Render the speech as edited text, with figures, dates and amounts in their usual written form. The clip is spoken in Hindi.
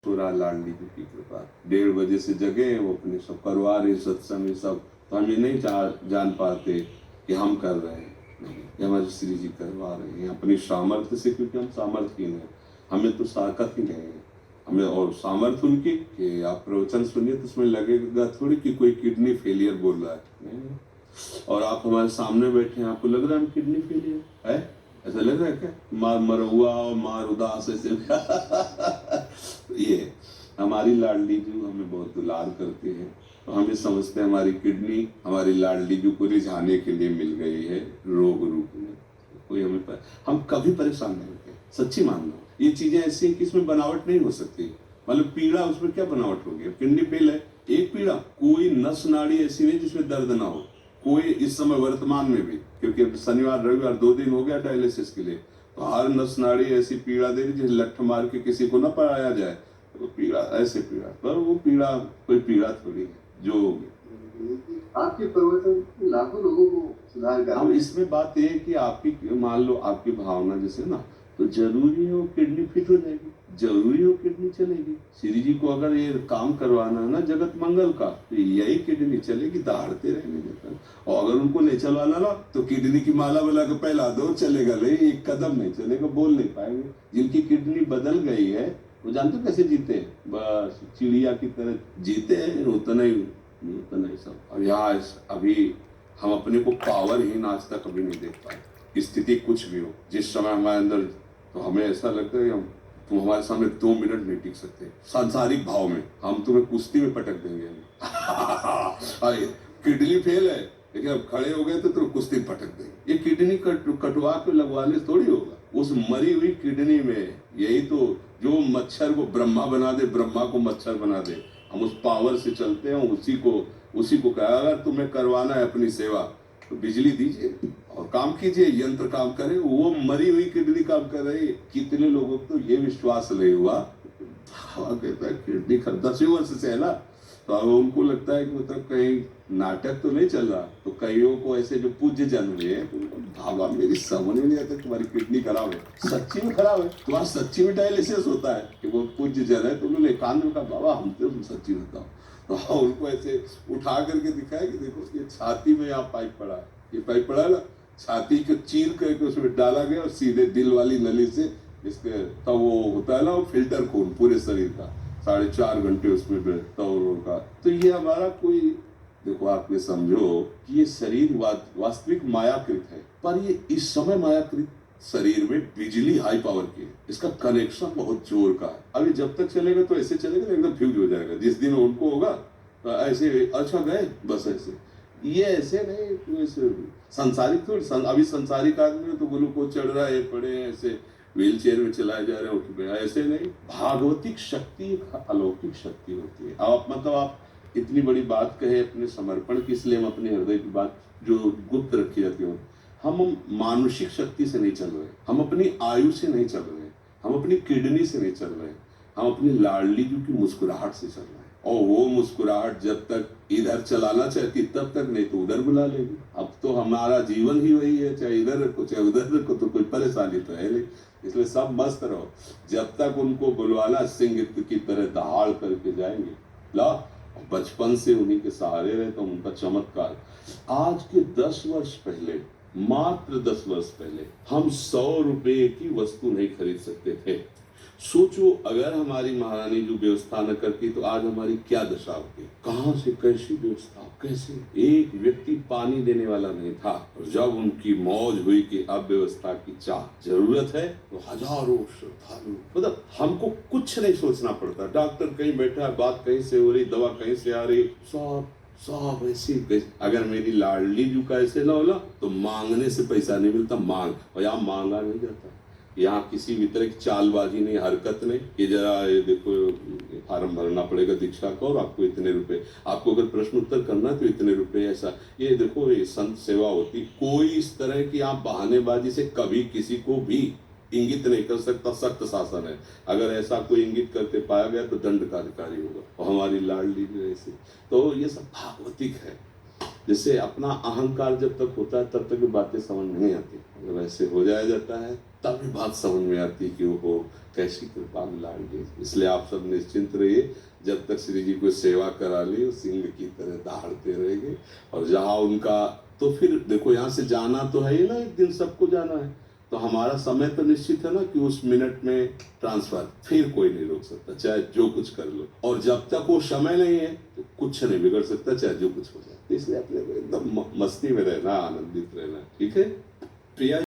हो रहा लाडली जी की कृपा। 1:30 बजे से जगे, वो अपने सब करवा रहे सत्संग सब, तो हम ये नहीं जान पाते कि हम कर रहे हैं, नहीं, ये हमारे श्री जी करवा रहे हैं अपनी सामर्थ्य से, क्योंकि हम सामर्थ्यहीन हैं, हमें तो ताकत ही नहीं है। हमें और सामर्थ्य उनकी कि आप प्रवचन सुनिए तो उसमें लगेगा थोड़ी कि कोई किडनी फेलियर बोल रहा है, नहीं। और आप हमारे सामने बैठे हैं, आपको लग रहा है हम किडनी फेलियर है, ऐसा लग रहा है क्या? मार मरहुआ और मार उदास ऐसे ये हमारी लाडली जी हमें बहुत दुलार करती है, तो हम ये समझते हैं हमारी किडनी हमारी लाडली जी को रिझाने के लिए मिल गई है रोग रूप में। कोई हम कभी परेशान नहीं होते, सच्ची मान लो। ये चीजें ऐसी हैं कि इसमें बनावट नहीं हो सकती। मतलब पीड़ा, उसमें क्या बनावट होगी? किडनी फेल है, एक पीड़ा, कोई नस नाड़ी ऐसी नहीं जिसमें दर्द ना हो, कोई इस समय वर्तमान में भी, क्योंकि शनिवार रविवार 2 दिन हो गया डायलिसिस के लिए, तो हर नस नाड़ी ऐसी पीड़ा दे रही जिसे लठ मार के किसी को ना पढ़ाया जाए, तो पीड़ा ऐसे पीड़ा, पर वो पीड़ा कोई पीड़ा थोड़ी है जो होगी। आपके प्रवचन लाखों लोगों को सुधार कर। अब इसमें बात ये है कि आपकी, मान लो आपकी भावना जैसे ना, तो जरूरी है वो किडनी फिट हो जाएगी, जरूरी हो किडनी चलेगी। श्री जी को अगर ये काम करवाना है ना जगत मंगल का, तो यही किडनी चलेगी, दहाड़ते रहेंगे जब। और अगर उनको नहीं चलवाना ना, तो किडनी की माला बना के पहला दो, चलेगा नहीं, एक कदम नहीं चलेगा, बोल नहीं पाएंगे। जिनकी किडनी बदल गई है वो जानते कैसे जीते हैं? बस चिड़िया की तरह जीते हैं, उतना ही सब। अब यहाँ अभी हम अपने को पावरहीन आज तक कभी नहीं देख पाए। स्थिति कुछ भी हो, जिस समय हमारे अंदर, तो हमें ऐसा लगता है तुम हमारे सामने 2 मिनट नहीं टिक सकते। सांसारिक भाव में हम तुम्हें कुश्ती में पटक देंगे। किडनी फेल है, लेकिन अब खड़े हो गए तो तुम कुश्ती पटक देंगे। ये किडनी कटवा के लगवाने थोड़ी होगा। उस मरी हुई किडनी में यही तो, जो मच्छर को ब्रह्मा बना दे, ब्रह्मा को मच्छर बना दे, हम उस पावर से चलते हैं। उसी को कहा, अगर तुम्हें करवाना है अपनी सेवा तो बिजली दीजिए और काम कीजिए, यंत्र काम करे। वो मरी हुई किडनी काम कर रही है। कितने लोगों को तो ये विश्वास नहीं हुआ, कहता है किडनी 10 वर्ष से है ना, तो अब उनको लगता है कि मतलब कहीं नाटक तो नहीं चल रहा। तो कईयों को ऐसे जो पूज्य जन हुए, भावा मेरी समझ में नहीं आता, तुम्हारी किडनी खराब है, सच्ची में खराब है, तुम्हारा सच्ची में डायलिसिस होता है कि वो पूज्य जन है, तो उन्होंने एकांत में कहा बाबा हम तो सच्ची बताओ। तो उनको ऐसे उठा करके दिखाया कि देखो ये छाती में यहाँ पाइप पड़ा है, ये पाइप पड़ा ना, छाती को चीर करके उसमें डाला गया और सीधे दिल वाली नली से इसके, तब वो होता है ना वो फिल्टर खून पूरे शरीर का, 4.5 घंटे उसमें बैठता होगा। तो ये हमारा कोई, देखो आप ये समझो कि ये शरीर वास्तविक मायाकृत है, पर ये इस समय मायाकृत शरीर में बिजली हाई पावर की है, इसका कनेक्शन बहुत जोर का है। अभी जब तक चलेगा तो ऐसे चलेगा, एकदम फ्यूज हो जाएगा। जिस दिन उनको होगा तो ऐसे, अच्छा गए बस ऐसे, ये ऐसे नहीं, ऐसे संसारिक थोड़ी। अभी संसारिक आदमी तो ग्लूकोज चढ़ रहा है, पड़े ऐसे व्हील चेयर में चलाए जा रहे हो, ऐसे नहीं। भागवतिक शक्ति एक अलौकिक शक्ति होती है। आप मतलब आप इतनी बड़ी बात कहे अपने समर्पण की, इसलिए हम अपने हृदय की बात जो गुप्त रखी जाती है, हम मानसिक शक्ति से नहीं चल रहे, हम अपनी आयु से नहीं चल रहे, हम अपनी किडनी से नहीं चल रहे, हम अपनी लाडली जी की मुस्कुराहट से चल रहे हैं। और वो मुस्कुराहट जब तक इधर चलाना चाहती तब तक, नहीं तो उधर बुला लेगी। अब तो हमारा जीवन ही वही है, चाहे इधर रखो चाहे उधर रखो, तो कोई परेशानी तो है नहीं। इसलिए सब मस्त रहो, जब तक उनको बुलवाना सिंह की तरह दहाड़ करके जाएंगे। ला बचपन से उन्हीं के सहारे रहे तो उनका चमत्कार। आज के 10 वर्ष पहले, मात्र 10 वर्ष पहले हम 100 रुपए की वस्तु नहीं खरीद सकते थे। सोचो अगर हमारी महारानी जो व्यवस्था न करती तो आज हमारी क्या दशा होती। कहां से कैसी व्यवस्था, कैसे एक व्यक्ति पानी देने वाला नहीं था। और जब उनकी मौज हुई कि अब व्यवस्था की जरूरत है, तो हजारों श्रद्धालु, मतलब हमको कुछ नहीं सोचना पड़ता। डॉक्टर कहीं बैठा है, बात कहीं से हो रही, दवा कहीं से आ रही, सब ऐसे। अगर मेरी लाडली जू का ऐसे ना होला तो मांगने से पैसा नहीं मिलता, और यहाँ मांगा नहीं जाता। यहाँ किसी भी तरह की चालबाजी नहीं, हरकत नहीं कि जरा ये देखो फार्म भरना पड़ेगा दीक्षा का और आपको इतने रुपए, आपको अगर प्रश्न उत्तर करना है तो इतने रुपए, ऐसा। ये देखो ये संत सेवा होती। कोई इस तरह की आप बहानेबाजी से कभी किसी को भी इंगित नहीं कर सकता। सख्त शासन है, अगर ऐसा कोई इंगित करके पाया गया तो दंड कार्यकारी होगा। और हमारी लाडली जो ऐसी, तो ये सब भागवतिक है। जैसे अपना अहंकार जब तक होता है तब तक ये बातें समझ में नहीं आती, अगर ऐसे हो जाया जाता है तब भी बात समझ में आती है कि वो कैसी कृपा लाएंगे। इसलिए आप सब निश्चिंत रहिए, जब तक श्री जी को सेवा करा ली सिंह की तरह दहाड़ते रहेंगे। और जहाँ उनका तो फिर देखो यहाँ से जाना तो है ही ना, एक दिन सबको जाना है, तो हमारा समय तो निश्चित है ना कि उस मिनट में ट्रांसफर, फिर कोई नहीं रोक सकता, चाहे जो कुछ कर लो। और जब तक वो समय नहीं है तो कुछ नहीं बिगड़ सकता, चाहे जो कुछ हो जाए। इसलिए अपने को एकदम मस्ती में रहना, आनंदित रहना, ठीक है प्रिया।